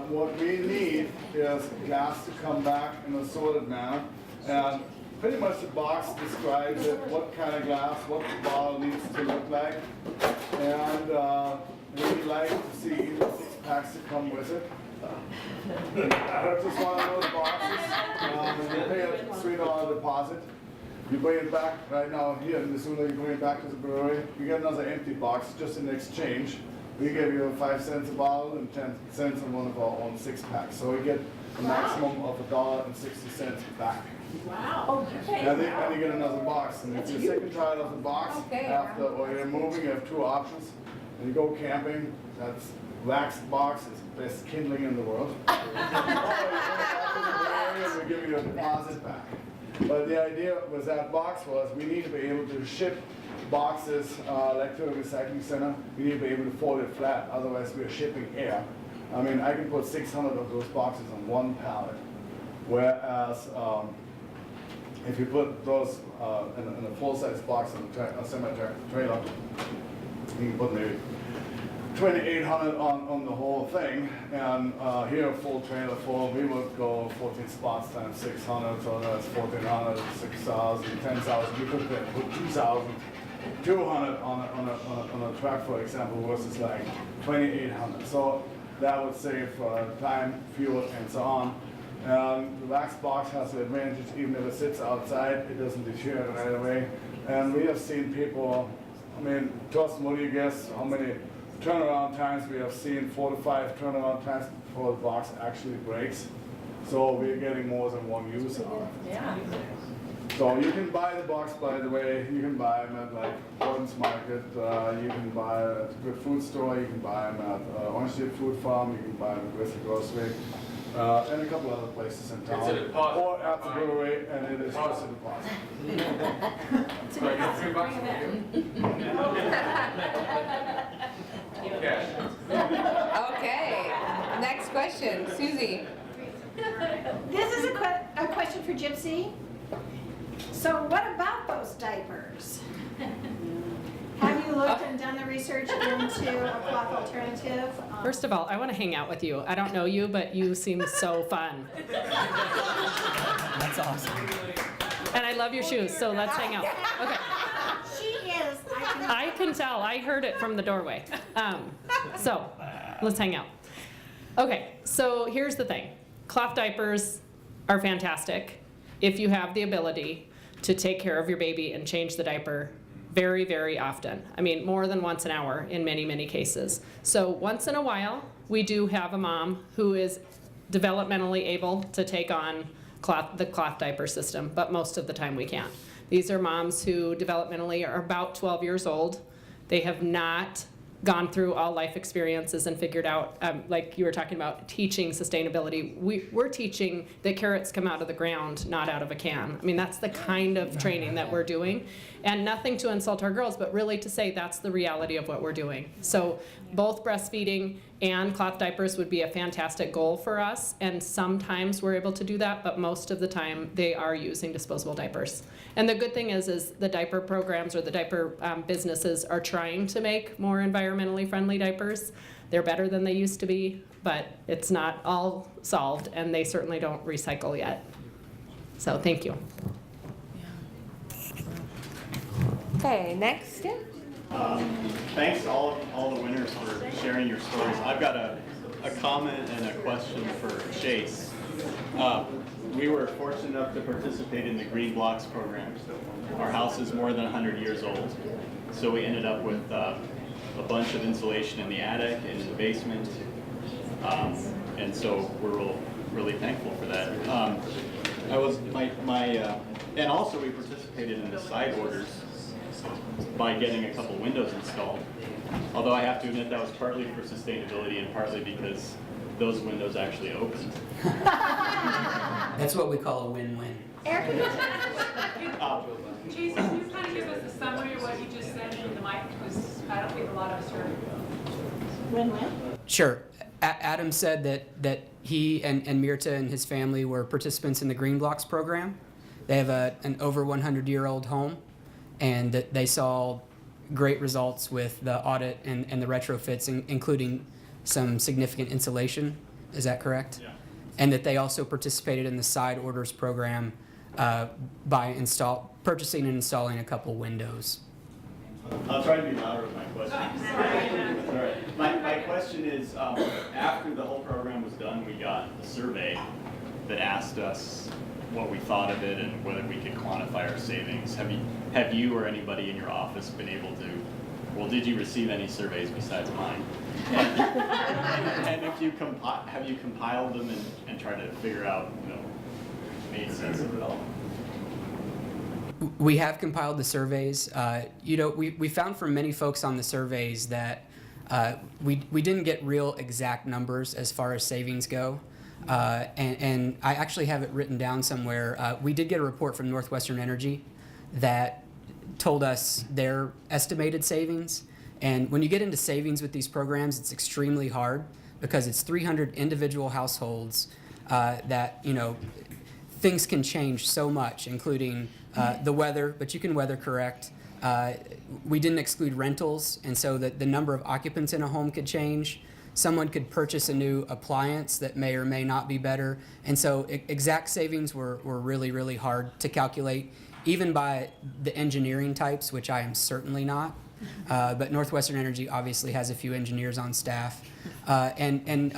What we need is glass to come back in a sorted manner. And pretty much the box describes it, what kind of glass, what the bottle needs to look like. And we like to see the 6 packs that come with it. Purchase one of those boxes, you pay a $3 deposit. You bring it back right now here in Missoula, you bring it back to the brewery, you get another empty box just in exchange. We give you 5 cents a bottle and 10 cents on one of our own 6 packs. So we get a maximum of $1.60 back. Wow. And then you get another box. And if you're sick and tired of the box, after or you're moving, you have 2 options. When you go camping, that's waxed box is the best kindling in the world. Or you bring it back to the brewery and we give you a deposit back. But the idea with that box was we need to be able to ship boxes like to a recycling center. We need to be able to fold it flat, otherwise we're shipping air. I mean, I can put 600 of those boxes on one pallet, whereas if you put those in a full-size box in a semi-trailer, you can put maybe 2,800 on the whole thing, and here a full trailer full, we would go 14 spots times 600, so that's 1,400, 6,000, 10,000. We could put 2,200 on a truck, for example, versus like 2,800. So that would save time, fuel, and so on. The wax box has the advantage, even if it sits outside, it doesn't deteriorate right away. And we have seen people, I mean, Torsten, what do you guess how many turnaround times we have seen? 4 to 5 turnaround times before the box actually breaks. So we're getting more than one use out of it. Yeah. So you can buy the box, by the way. You can buy them at like Gordon's Market. You can buy it at a good food store. You can buy them at Orange Street Food Farm. You can buy them at Weisser Grocery. And a couple other places in town. It's a deposit. Or at the brewery, and it is just a deposit. So I get $3 from you? Okay. Next question, Susie. This is a question for Gypsy. So what about those diapers? Have you looked and done the research into a cloth alternative? First of all, I want to hang out with you. I don't know you, but you seem so fun. That's awesome. And I love your shoes, so let's hang out. Okay. She is. I can tell. I heard it from the doorway. So let's hang out. Okay, so here's the thing. Cloth diapers are fantastic if you have the ability to take care of your baby and change the diaper very, very often. I mean, more than once an hour in many, many cases. So once in a while, we do have a mom who is developmentally able to take on the cloth diaper system, but most of the time we can't. These are moms who developmentally are about 12 years old. They have not gone through all life experiences and figured out, like you were talking about, teaching sustainability. We're teaching that carrots come out of the ground, not out of a can. I mean, that's the kind of training that we're doing. And nothing to insult our girls, but really to say that's the reality of what we're doing. So both breastfeeding and cloth diapers would be a fantastic goal for us. And sometimes we're able to do that, but most of the time they are using disposable diapers. And the good thing is the diaper programs or the diaper businesses are trying to make more environmentally friendly diapers. They're better than they used to be, but it's not all solved, and they certainly don't recycle yet. So thank you. Okay, next. Thanks to all the winners for sharing your stories. I've got a comment and a question for Chase. We were fortunate enough to participate in the Green Blocks program. Our house is more than 100 years old, so we ended up with a bunch of insulation in the attic and in the basement, and so we're really thankful for that. And also we participated in the side orders by getting a couple windows installed. Although I have to admit that was partly for sustainability and partly because those windows actually opened. That's what we call a win-win. Air conditioning. Jason, can you kind of give us a summary of what you just said in the mic? Because I don't think a lot of us heard. Win-win. Sure. Adam said that he and Mirta and his family were participants in the Green Blocks program. They have an over 100-year-old home, and that they saw great results with the audit and the retrofits, including some significant insulation. Is that correct? Yeah. And that they also participated in the side orders program by purchasing and installing a couple windows. I'll try to be louder with my question. Sorry. My question is, after the whole program was done, we got a survey that asked us what we thought of it and whether we could quantify our savings. Have you or anybody in your office been able to, well, did you receive any surveys besides mine? And if you have you compiled them and tried to figure out, made sense of it all? We have compiled the surveys. We found from many folks on the surveys that we didn't get real exact numbers as far as savings go. And I actually have it written down somewhere. We did get a report from Northwestern Energy that told us their estimated savings. And when you get into savings with these programs, it's extremely hard because it's 300 individual households that, things can change so much, including the weather, but you can weather correct. We didn't exclude rentals, and so that the number of occupants in a home could change. Someone could purchase a new appliance that may or may not be better. And so exact savings were really, really hard to calculate, even by the engineering types, which I am certainly not. But Northwestern Energy obviously has a few engineers on staff. Again,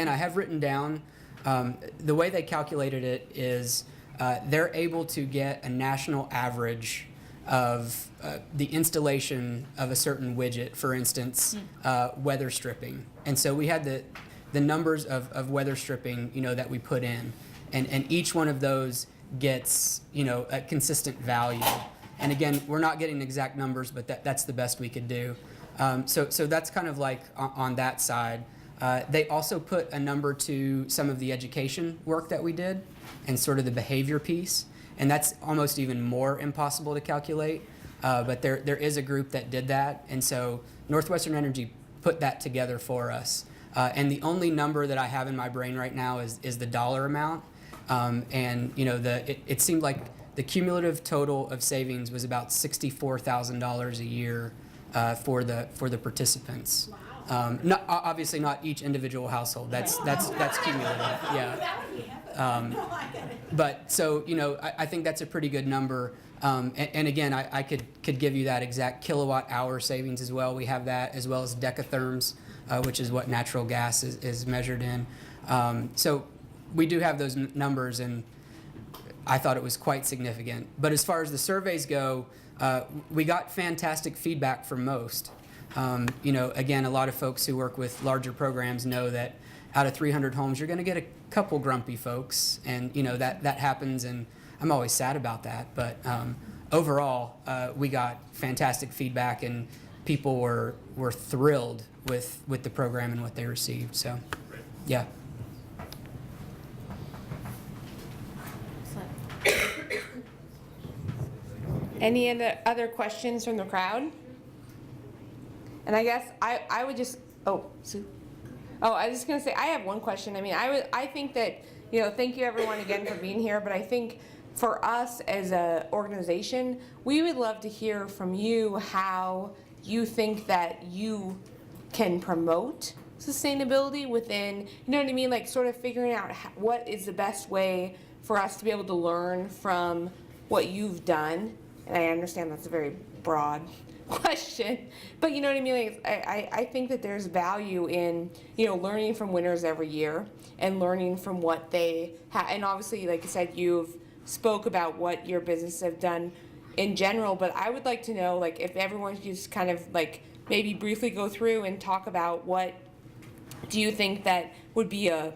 I have written down, the way they calculated it is they're able to get a national average of the installation of a certain widget, for instance, weather stripping. And so we had the numbers of weather stripping, that we put in, and each one of those gets, a consistent value. And again, we're not getting exact numbers, but that's the best we could do. So that's kind of like on that side. They also put a number to some of the education work that we did and sort of the behavior piece. And that's almost even more impossible to calculate. But there is a group that did that. And so Northwestern Energy put that together for us. And the only number that I have in my brain right now is the dollar amount. It seemed like the cumulative total of savings was about $64,000 a year for the participants. Obviously not each individual household. That's cumulative. Yeah. But so I think that's a pretty good number. And again, I could give you that exact kilowatt hour savings as well. We have that as well as decatherms. which is what natural gas is measured in. So we do have those numbers, and I thought it was quite significant. But as far as the surveys go, we got fantastic feedback from most. Again, a lot of folks who work with larger programs know that out of 300 homes, you're going to get a couple grumpy folks, and that happens, and I'm always sad about that. But overall, we got fantastic feedback, and people were thrilled with the program and what they received. So, yeah. Any other questions from the crowd? And I guess I would just, Sue? I was just gonna say, I have one question. I mean, I think that, thank you everyone again for being here, but I think for us as an organization, we would love to hear from you how you think that you can promote sustainability within, you know what I mean? Like sort of figuring out what is the best way for us to be able to learn from what you've done. And I understand that's a very broad question, but you know what I mean? Like, I think that there's value in, learning from winners every year and learning from what they have. And obviously, like I said, you've spoke about what your business have done in general, but I would like to know, like, if everyone could just kind of like maybe briefly go through and talk about what do you think that would be a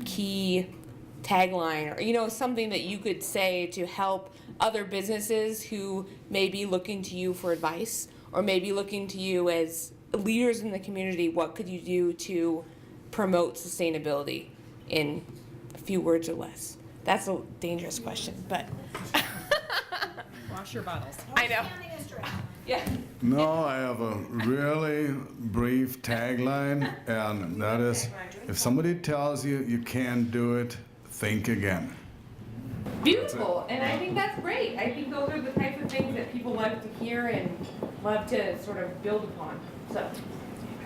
key tagline or, something that you could say to help other businesses who may be looking to you for advice or maybe looking to you as leaders in the community. What could you do to promote sustainability in a few words or less? That's a dangerous question, but. Wash your bottles. I know. Yeah. No, I have a really brief tagline, and that is, if somebody tells you you can't do it, think again. Beautiful, and I think that's great. I think those are the types of things that people love to hear and love to sort of build upon. So,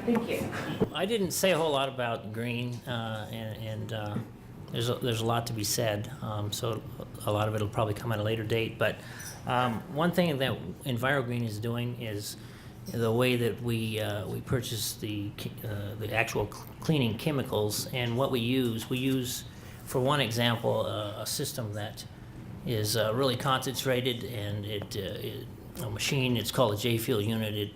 thank you. I didn't say a whole lot about green, and there's a lot to be said. So a lot of it will probably come at a later date. But one thing that Enviro Green is doing is the way that we purchase the actual cleaning chemicals, and what we use. For one example, a system that is really concentrated, and a machine, it's called a J-Fuel unit.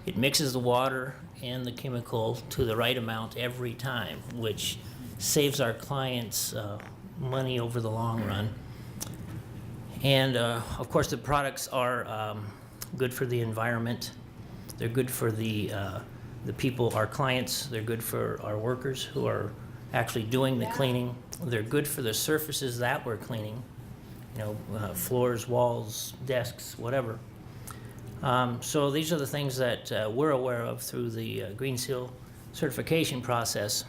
It mixes the water and the chemical to the right amount every time, which saves our clients money over the long run. And of course, the products are good for the environment. They're good for the people, our clients. They're good for our workers who are actually doing the cleaning. They're good for the surfaces that we're cleaning, floors, walls, desks, whatever. So these are the things that we're aware of through the Green Seal certification process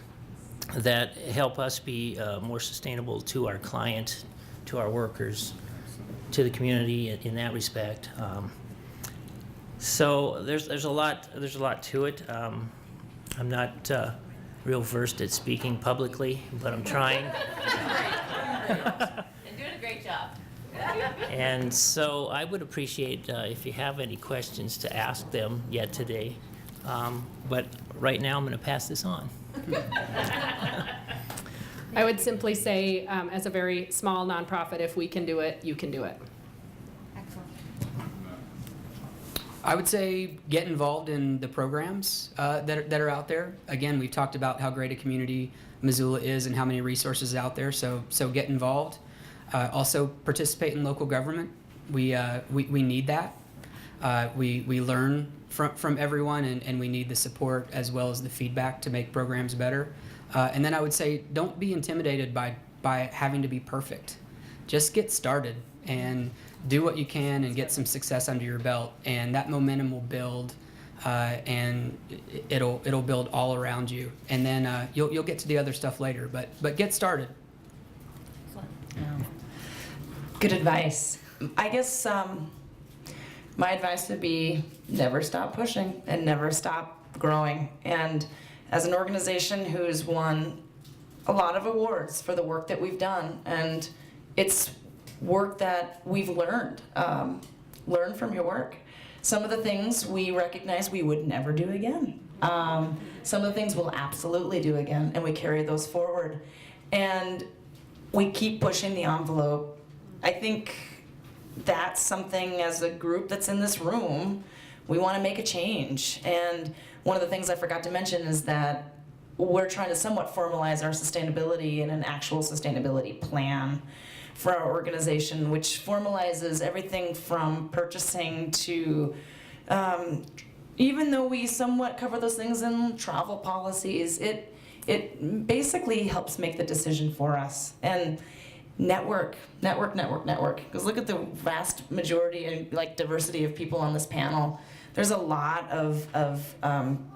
that help us be more sustainable to our client, to our workers, to the community in that respect. So there's a lot to it. I'm not real versed at speaking publicly, but I'm trying. And doing a great job. And so I would appreciate if you have any questions to ask them yet today. But right now I'm going to pass this on. I would simply say, as a very small nonprofit, if we can do it, you can do it. I would say get involved in the programs that are out there. Again, we've talked about how great a community Missoula is and how many resources out there. So get involved. Also participate in local government. We need that. We learn from everyone, and we need the support as well as the feedback to make programs better. And then I would say don't be intimidated by having to be perfect. Just get started and do what you can and get some success under your belt, and that momentum will build, and it'll build all around you, and then you'll get to the other stuff later. But get started. Good advice. I guess my advice would be never stop pushing and never stop growing. And as an organization who's won a lot of awards for the work that we've done, and it's work that we've learned. Learn from your work. Some of the things we recognize we would never do again. Some of the things we'll absolutely do again, and we carry those forward. And we keep pushing the envelope. I think that's something as a group that's in this room, we want to make a change. And one of the things I forgot to mention is that we're trying to somewhat formalize our sustainability in an actual sustainability plan for our organization, which formalizes everything from purchasing to, even though we somewhat cover those things in travel policies, it basically helps make the decision for us. And network. Because look at the vast majority and like diversity of people on this panel. There's a lot of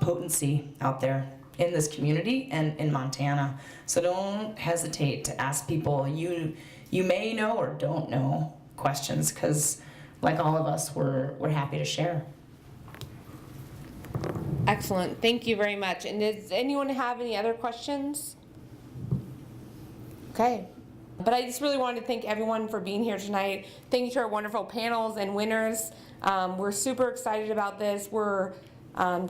potency out there in this community and in Montana. So don't hesitate to ask people you may know or don't know questions, because like all of us, we're happy to share. Excellent, thank you very much. And does anyone have any other questions? Okay. But I just really wanted to thank everyone for being here tonight. Thank you to our wonderful panels and winners. We're super excited about this. We're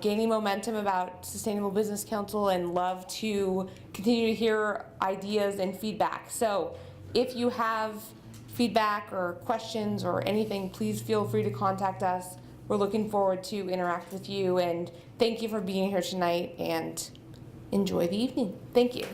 gaining momentum about Sustainable Business Council and love to continue to hear ideas and feedback. So if you have feedback or questions or anything, please feel free to contact us. We're looking forward to interact with you, and thank you for being here tonight, and enjoy the evening. Thank you.